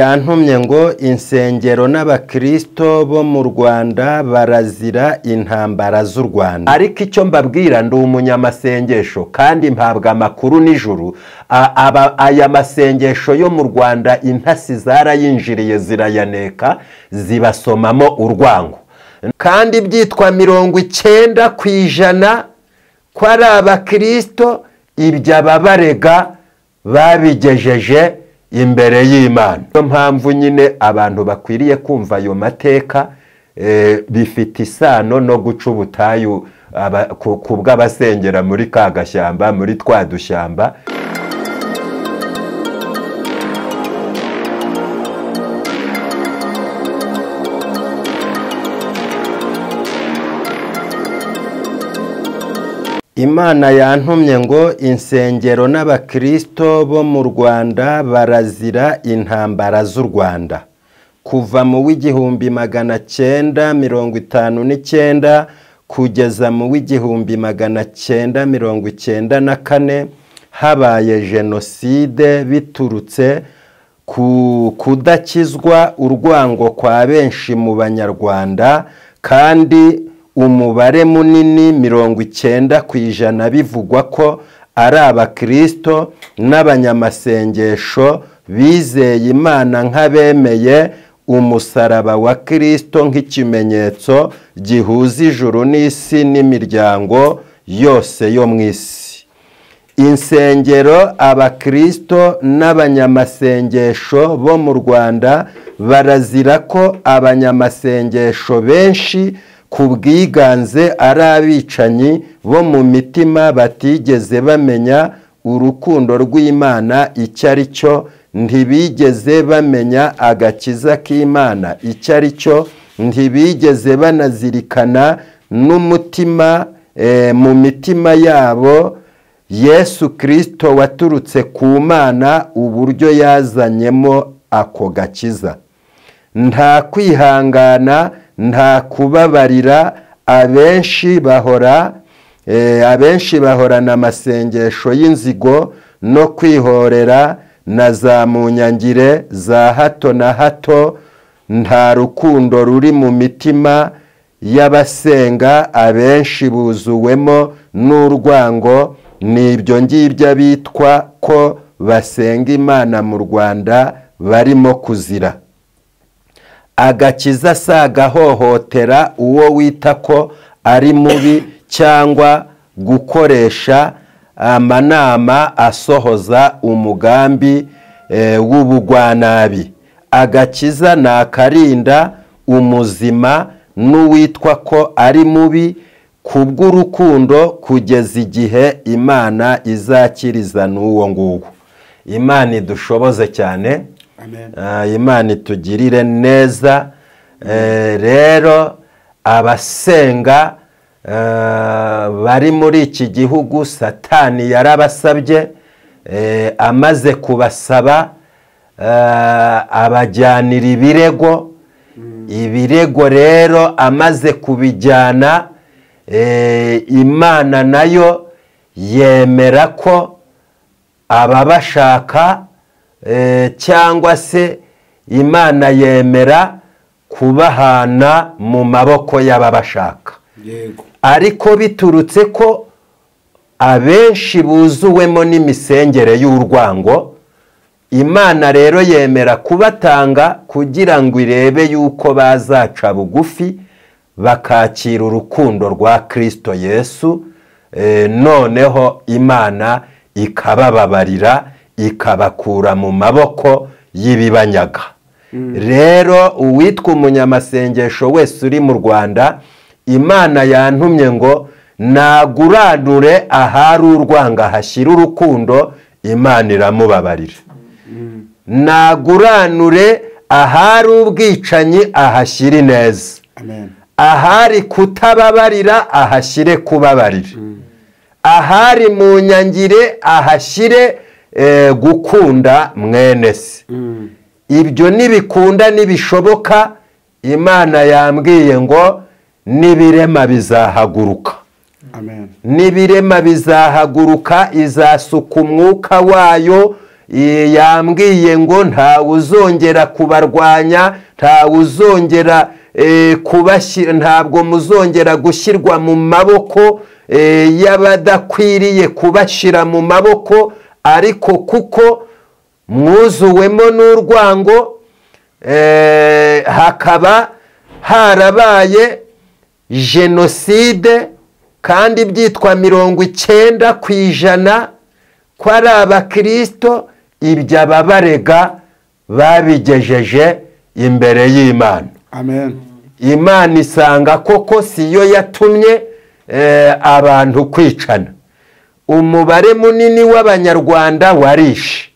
yantumye ngo insengero n'abakristo bo mu Rwanda barazira intambara z'u Rwanda. Ariko icyo mbabwira ndi umunyamasengesho kandi mpabwa amakuru nijuru. Aya masengesho yo mu Rwanda intasi zarayinjiriye zirayaneka zibasomamo urwango. Kandi byitwa 90% ko ari abakristo ibyo ababarega babigejeje imbere y'Imana. Niyo mpamvu nyine abantu bakwiriye kumva ayo mateka bifite isano no guca ubutayu kubw'abasengera muri ka gashyamba, muri twa dushyamba. Imana yantumye ngo insengero n'abakristo bo mu Rwanda barazira intambara z'u Rwanda. Kuva mu w'igihumbi 959 kugeza mu w'igihumbi 994 habaye jenoside biturutse ku kudakizwa urwango kwa benshi mu Banyarwanda, kandi umubare munini 90% bivugwa ko ari abakristo n'abanyamasengesho bizeye Imana nk'abemeye umusaraba wa Kristo nk'ikimenyetso gihuza ijuru n'isi n'imiryango yose yo mu isi. Insengero, abakristo n'abanyamasengesho bo mu Rwanda barazira ko abanyamasengesho benshi kubwiganze ari abicanyi bo mu mitima batigeze bamenya urukundo rw'Imana icyo ari cyo, ntibigeze bamenya agakiza k'Imana icyo ari cyo, ntibigeze banazirikana n'umutima mu mitima yabo Yesu Kristo waturutse ku Mana uburyo yazanyemo ako gakiza. Nta kwihangana, nta kubabarira, abenshi bahorana amasengesho y'inzigo no kwihorera na za munyangire za hato na hato. Nta rukundo ruri mu mitima y'abasenga, abenshi buzuwemo n'urwango. Nibyo ngibyo bitwa ko basenga Imana mu Rwanda barimo kuzira. Agakiza sagahohotera uwo wita ko ari mubi cyangwa gukoresha amanama asohoza umugambi w'ubugwanabi. Agakiza nakarinda umuzima n'uwitwa ko ari mubi kubw'urukundo kugeza igihe Imana izakiriza n'uwo nguwo. Imana idushoboze cyane. Imana itugirire neza. Rero abasenga bari muri iki gihugu Satani yarabasabye, amaze kubasaba abajyanira ibirego rero amaze kubijyana, Imana nayo yemera ko ababashaka cyangwa se Imana yemera kubahana mu maboko y'ababashaka. Ariko biturutse ko abenshi buzuwemo n'imisengere y'urwango, Imana rero yemera kubatanga kugira ngo irebe yuko bazaca bugufi bakakira urukundo rwa Kristo Yesu, noneho Imana ikabababarira ikabakura mu maboko y'ibibanyaga. Rero uwitwa umunyamasengesho wese uri mu Rwanda, Imana yantumye ngo naguranure ahari urwanga hashyira urukundo, Imana iramubabarira. Naguranure ahari ubwicanyi ahashyira ineza. Ahari kutababarira ahashyire kubabarira. Ahari mu nyangire ahashyire gukunda mwene se. Ibyo nibikunda nibishoboka, Imana yambwiye ngo nibirema bizahaguruka. Nibirema bizahaguruka, izasuka umwuka wayo yambwiye ngo ntawe uzongera kubarwanya, ntawe uzongera kubashyira, ntabwo muzongera gushyirwa mu maboko y'abadakwiriye kubashyira mu maboko, ariko kuko mwuzuwemo n'urwango, hakaba harabaye jenoside kandi byitwa 90% ko ari abakristo, ibyo ababarega babigejeje imbere y'Imana. Amen. Imana isanga koko siyo yatumye abantu kwicana. Umubare munini w'abanyarwanda warishe,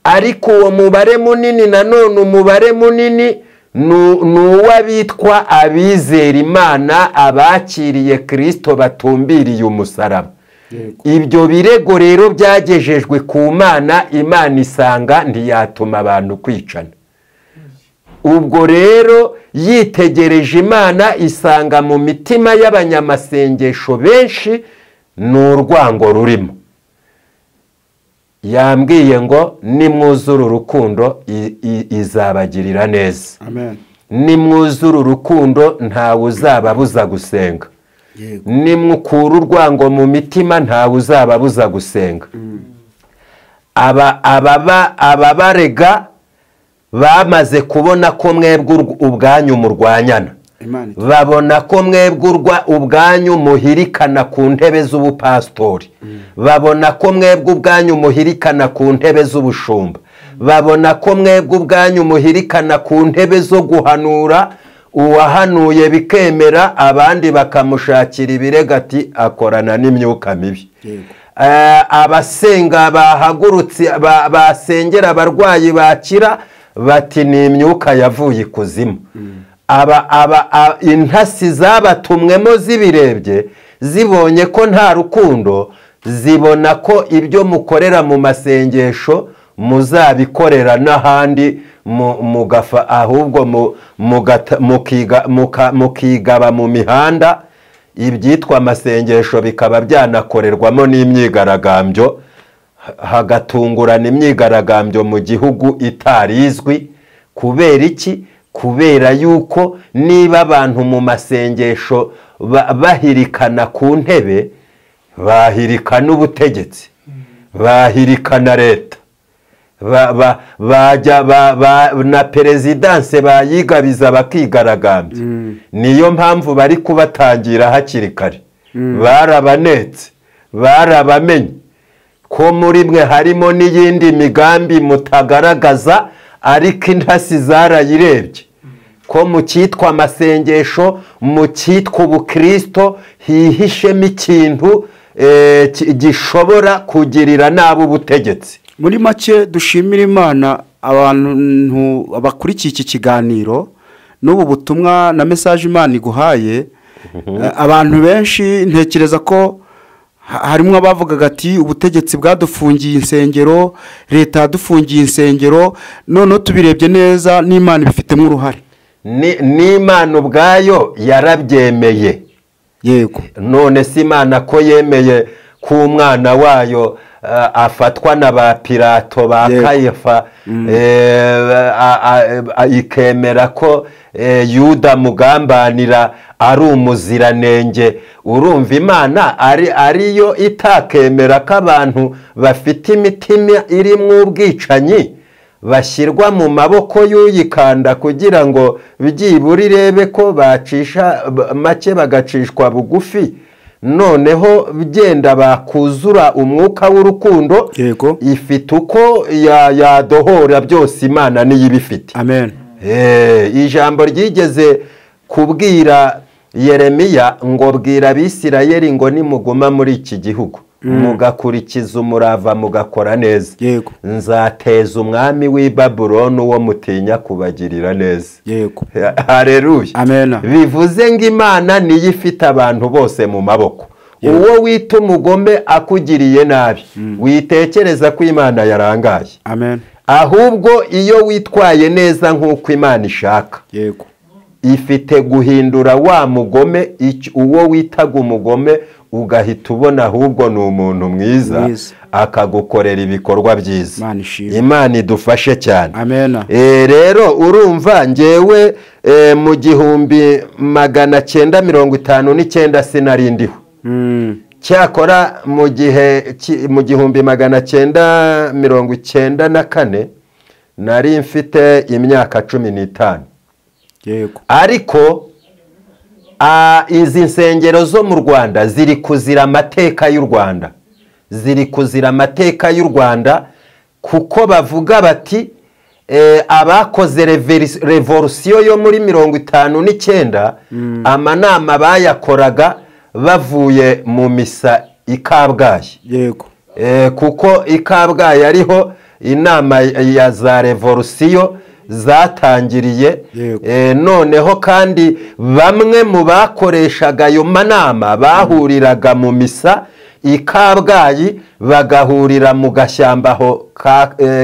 ariko uwo mubare munini nanone umubare munini n'uwabitwa abizera Imana, abakiriye Kristo batumbiriye umusaraba. Ibyo birego rero byagejejwe ku Mana, Imana isanga ntiyatuma abantu kwicana. Ubwo rero yitegereje Imana isanga mu mitima y'abanyamasengesho benshi n'urwango rurimo. Yambwiye ngo nimwuzura urukundo izabagirira neza. Amen. Nimwuzura urukundo ntawe uzababuza gusenga. Nimukura urwango mu mitima ntawe uzababuza gusenga. Ababarega bamaze kubona ko mwebwe ubwanyu murwanyana, babona ko mwebwe ubwanyu muhirikana ku ntebe z'ubupastori, babona ko mwebwe ubwanyu muhirikana ku ntebe z'ubushumba, babona ko mwebwe ubwanyu muhirikana ku ntebe zo guhanura, uwahanuye bikemera abandi bakamushakira ibirego ati akorana n'imyuka mibi. Abasenga bahagurutse basengera abarwayi bakira bati ni imyuka yavuye ikuzimu. Intasi zabatumwemo zibirebye, zibonye ko nta rukundo, zibona ko ibyo mukorera mu masengesho muzabikorera n'ahandi, mugafa ahubwo mukigaba mu mihanda, ibyitwa amasengesho bikaba byanakorerwamo n'imyigaragambyo, hagatungurana imyigaragambyo mu gihugu itarizwi. Kubera iki? Kubera yuko niba abantu mu masengesho bahirikana ku ntebe, bahirikana ubutegetsi, bahirikana leta, na perezidanse bayigabiza bakigaragambya. Niyo mpamvu bari kubatangira hakiri kare. Barabanetse, barabamenye ko muri mwe harimo n'iyindi migambi mutagaragaza, ariko intasi zarayirebye ko mu cyitwa amasengesho, mu cyitwa ubukristo hihishemo ikintu gishobora kugirira nabi ubutegetsi. Muri make dushimira Imana abantu bakurikiye iki kiganiro n'ubu butumwa na message Imana iguhaye. Abantu benshi ntekereza ko harimo abavugaga ati ubutegetsi bwadufungiye insengero, leta yadufungiye insengero, none tubirebye neza n'Imana bifitemo uruhare. N'Imana ubwayo yarabyemeye. Yego. None si Imana ko yemeye ku mwana wayo afatwa na ba Pilato ba Kayafa, ikemera ko Yuda mugambanira ari umuziranenge. Urumva Imana ariyo itakemera ko abantu bafite imitima irimo ubwicanyi bashyirwa mu maboko y'uyikanda, kugira ngo byibura irebe ko bacisha make bagacishwa bugufi, noneho bigenda bakuzura umwuka w'urukundo. Yego. Ifite uko yadohora byose, Imana niyo ibifite. Amen. Ijambo ryigeze kubwira Yeremiya ngo bwira Abisirayeli ngo nimuguma muri iki gihugu mugakurikiza umurava mugakora neza, Yego. nzateza umwami w'i Babuloni uwo mutinya kubagirira neza. Yego. Haleluya. Amen. Bivuze ngo Imana niyo ifite abantu bose mu maboko. Uwo wita umugome akugiriye nabi, witekereza ko Imana yarangaye. Amen. Ahubwo iyo witwaye neza nk'uko Imana ishaka, Yego. ifite guhindura wa mugome, uwo witaga umugome ugahita ubona ahubwo ni umuntu mwiza akagukorera ibikorwa byiza. Imana idufashe cyane. Amen. Rero urumva ngewe mu 1959 sinarindiho. Cyakora mu gihe mu 1994 nari mfite imyaka 15. Yego. Ariko izi nsengero zo mu Rwanda ziri kuzira amateka y'u Rwanda. Ziri kuzira amateka y'u Rwanda kuko bavuga bati abakoze revolution yo muri 59 amanama bayakoraga bavuye mu misa i Kabgayi. Yego. Kuko i Kabgayi ariho inama ya za revolution zatangiriye. Noneho kandi bamwe mu bakoreshaga ayo manama bahuriraga mu misa i Kabgayi bagahurira mu gashyamba ho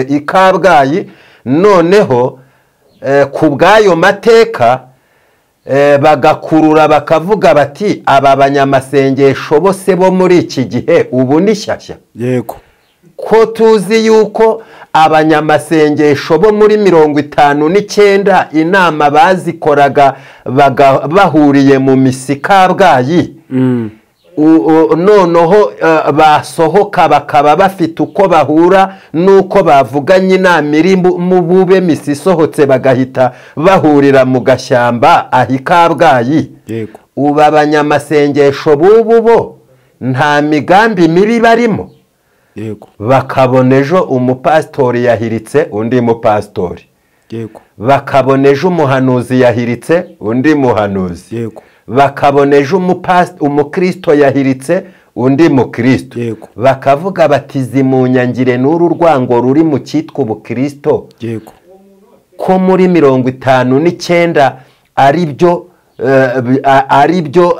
i Kabgayi. Noneho ku bw'ayo mateka bagakurura bakavuga bati aba banyamasengesho bose bo muri iki gihe ubu ni shyashya. Yego. Ko tuzi yuko abanyamasengesho bo muri 59 inama bazikoraga bahuriye mu misi Kabgayi. Noneho basohoka bakaba bafite uko bahura nuko bavuganye inama iri mu bube misi isohotse bagahita bahurira mu gashyamba ahi Kabgayi. Yego. Uba abanyamasengesho bubu bo nta migambi mibi barimo. Yego. Bakabona ejo umupastori yahiritse undi mupastori. Yego. Bakabona ejo umuhanuzi yahiritse undi muhanuzi. Yego. Bakabona ejo umukristo yahiritse undi mukristo. Yego. Bakavuga bati zimunyangire n'uru rwango ruri mu cyitwa ubukristo. Yego. Ko muri 59 ari byo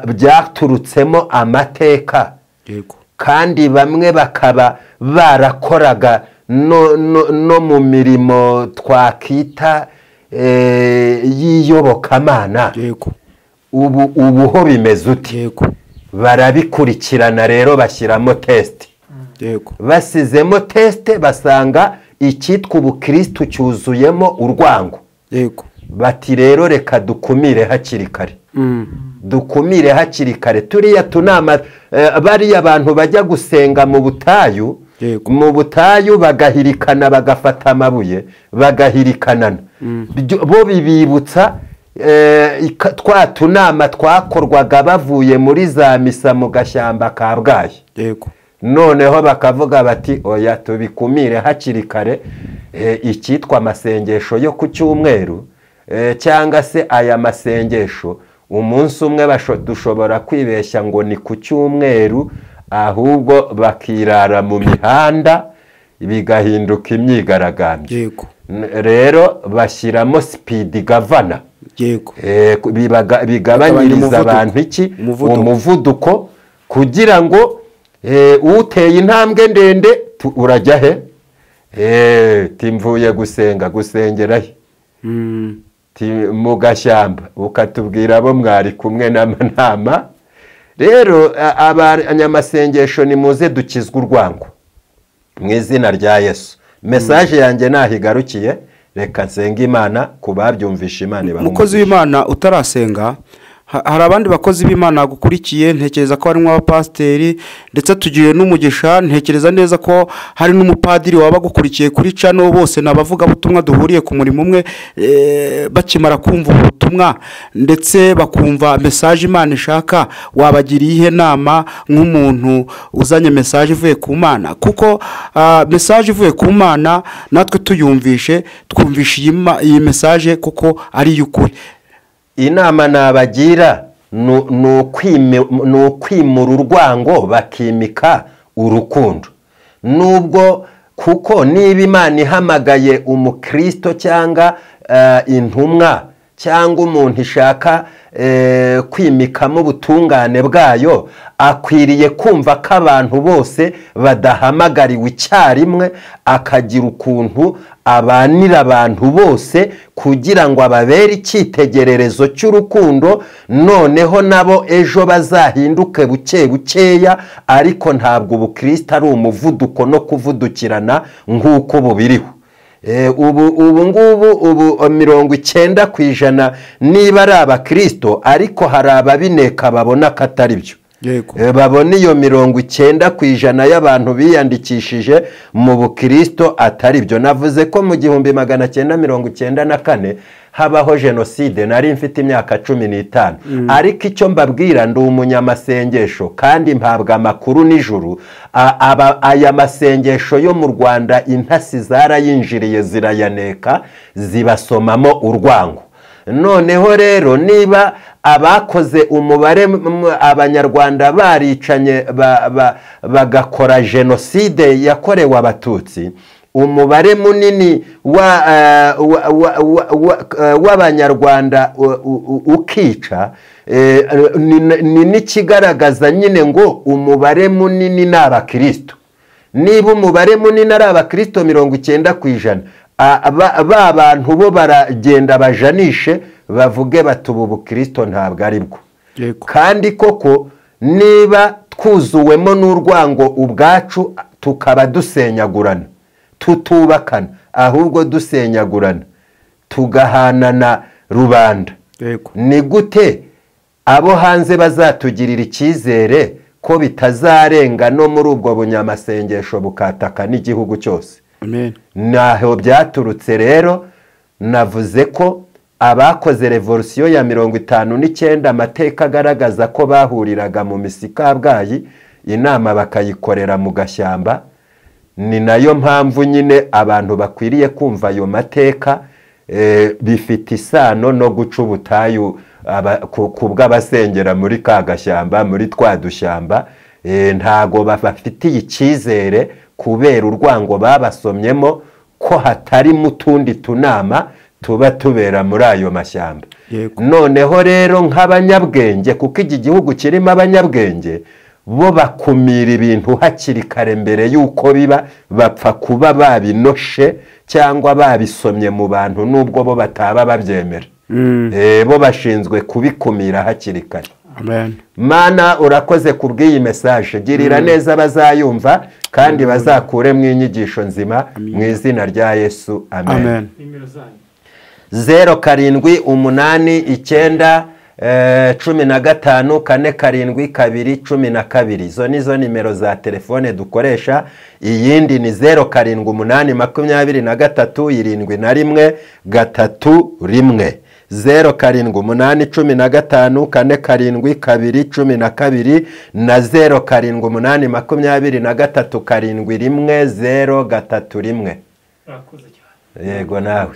byaturutsemo amateka. Yego. Kandi bamwe bakaba barakoraga no mu mirimo twakita y'iyobokamana. Yego. Ubu ho bimeze uti. Yego. Barabikurikirana rero bashyiramo test. Yego. Basizemo test basanga icyitwa ubukristo cyuzuyemo urwango. Yego. Bati rero reka dukumire hakiri kare. Dukumire hakiri kare. Turiya tunama bari abantu bajya gusenga mu butayu. Yego. Mu butayu bagahirikana bagafata amabuye bagahirikanana. Bo bibibutsa twa tunama twakorwaga bavuye muri za misa mu gashyamba Kabgayi. Yego. Noneho bakavuga bati oya tubikumire hakiri kare. Icyitwa amasengesho yo ku cyumweru cyangwa se aya masengesho umunsi umwe dushobora kwibeshya ngo ni ku cyumweru ahubwo bakirara mu mihanda bigahinduka imyigaragambyo. Yego. Rero bashyiramo speed governor. Yego. Bigabanyiriza abantu iki umuvuduko kugira ngo uteye intambwe ndende urajya he timvuye gusengera he mu gashyamba ukatubwira abo mwari kumwe n'amanama. Rero abanyamasengesho ni muze dukizwe urwango mu izina rya Yesu. Message yanjye nahigarukiye reka nsenga Imana kubabyumvisha Imana ibahumurize. Mukozi w'Imana utarasenga hari abandi bakozi b'Imana gukurikiye ntekereza ko harimo abapasteri ndetse tugiye n'umugisha ntekereza neza ko hari n'umupadiri waba gukurikiye kuri channel bose nabavuga butumwa duhuriye ku murimo umwe bakimara kumva ubutumwa ndetse bakumva message Imana ishaka wabagiriye ihe nama nk'umuntu uzanye message ivuye ku Mana kuko message ivuye ku Mana natwe tuyumvishe twumvishe iyi message kuko ari y'ukuri. Inama nabagira nukwimura urwango bakimika urukundo. Nubwo kuko niba Imana ihamagaye umukristo cyangwa intumwa cyangwa umuntu ishaka kwimikamo ubutungane bwayo, akwiriye kumva ko abantu bose badahamagariwe icyarimwe, akagira ukuntu abanira abantu bose kugira ngo ababere icyitegererezo cy'urukundo, noneho nabo ejo bazahinduke buke bukeya, ariko ntabwo ubukristo ari umuvuduko no kuvudukirana nk'uko bubiriho. Ubu ngubu 90% niba ari abakristo, ariko hari ababineka babona ko atari byo. Babona iyo 90% y'abantu biyandikishije mu bukristo atari byo. Navuze ko mu 1994 habaho jenoside, nari mfite imyaka 15, ariko icyo mbabwira ndi umunyamasengesho kandi mpabwa amakuru n'ijuru. Aya masengesho yo mu Rwanda intasi zarayinjiriye zirayaneka, zibasomamo urwango. Noneho rero niba abakoze umubare abanyarwanda baricanye bagakora jenoside yakorewe abatutsi, umubare munini w'abanyarwanda ukica, ni n'ikigaragaza nyine ngo umubare munini ni abakristo. Niba umubare munini ari abakristo 90%, ba bantu bo baragenda bajanishe bavuge bati ubu bukristo ntabwo ari bwo. Kandi koko niba twuzuwemo n'urwango ubwacu, tukaba dusenyagurana, tutubakana, ahubwo dusenyagurana, tugahanana rubanda, ni gute abo hanze bazatugirira icyizere ko bitazarenga no muri ubwo bunyamasengesho bukataka n'igihugu cyose? Naho byaturutse rero. Navuze ko abakoze revolution ya 59 amateka agaragaza ko bahuriraga mu misika bwayi, inama bakayikorera mu gashyamba. Ni nayo mpamvu nyine abantu bakwiriye kumva ayo mateka, bifite isano no guca ubutayu kubw'abasengera muri ka gashyamba, muri twa dushyamba. Ntago bafitiye icyizere kubera urwango babasomyemo ko hatari mu tundi tunama tuba tubera muri ayo mashyamba. Noneho rero nk'abanyabwenge, kuko iki gihugu kirimo abanyabwenge, bo bakumira ibintu hakiri kare mbere y'uko biba, bapfa kuba babinoshe cyangwa babisomye mu bantu nubwo bo bataba babyemera. Bo bashinzwe kubikumira hakiri kare. Mana urakoze kubw'iyi message, girira neza bazayumva kandi bazakure mu inyigisho nzima mu izina rya Yesu, amen. 0789154212. Izo nizo nimero za telefone dukoresha. Iyindi ni 0788237131, 0788154212 na 0788237131. Yego nawe.